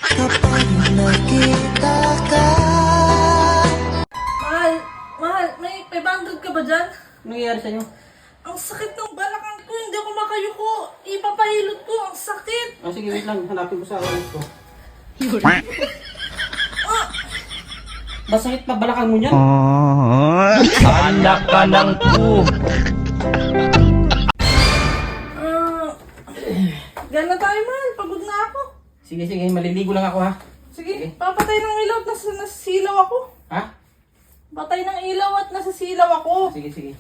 Kapag nakita ka. Mahal, may 500 ka ba dyan? Anong nangyayari sa'yo? Ang sakit ng balakang ko, hindi ako makayuko. Ipapahilot ko, ang sakit. Ah, sige, wait lang. Hanapin ko sa wallet ko. Masakit pa balakang mo niyan? Anak ka ng po. Gana tayo, mahal. Pagod na ako. Sige, maliligo lang ako ha. Sige, papatay ng ilaw at nasasilaw ako. Ha? Patay ng ilaw at nasasilaw ako. Sige.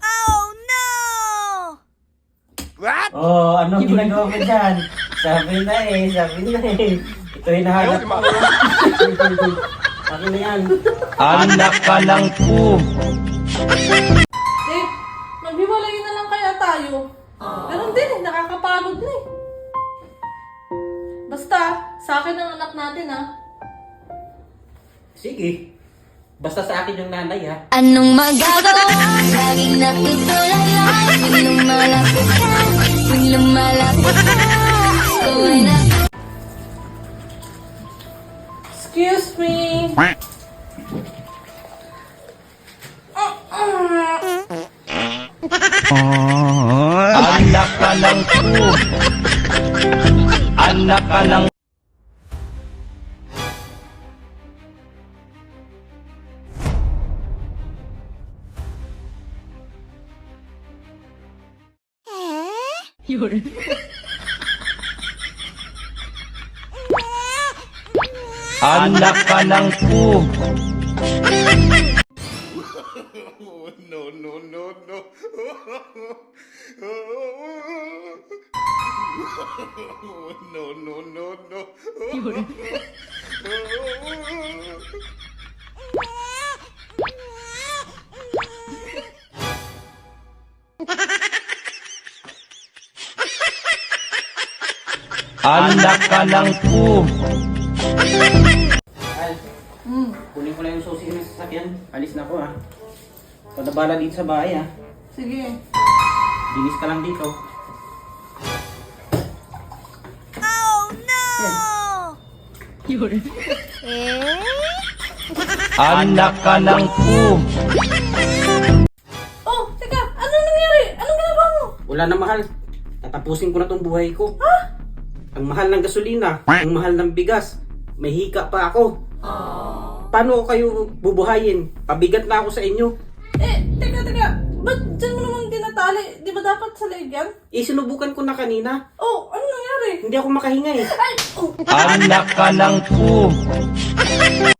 Oh no! Oh, anong ginagawa mo dyan? Sabi na eh. Ito yung nahanap ko. Akin na yan. Anak ka ng po. Eh, maghiwalay na lang kaya tayo. Ganun din eh, nakakapagod na eh. Basta, sa akin ang anak natin ha. Sige. Basta sa akin yung nanay ha. Anong magagawa? Laging nakitulala. Tuwing lumalapit ka, tuwing lumalapit ka, ako ay Excuse me. Anak ka ng po. Anak ka ng Anak ka ng po. Anak ka ng po. Al, kunin ko lang yung susi ng sasakyan. Alis na ako ha. Padabala dito sa bahay ha. Sige. Dinis ka lang dito. Oh no! Anak ka ng po. Oh, teka, ano nangyari? Anong ginagawa mo? Wala na mahal. Tatapusin ko na tong buhay ko. Ha? Ang mahal ng gasolina, ang mahal ng bigas. May hika pa ako. Paano ko kayo bubuhayin? Pabigat na ako sa inyo. Eh, teka. Ba't dyan mo naman tinatali? Di ba dapat sa leg yan? Sinubukan ko na kanina. Oh, ano nangyari? Hindi ako makahinga eh. Ay, oh. Anak ka ng po.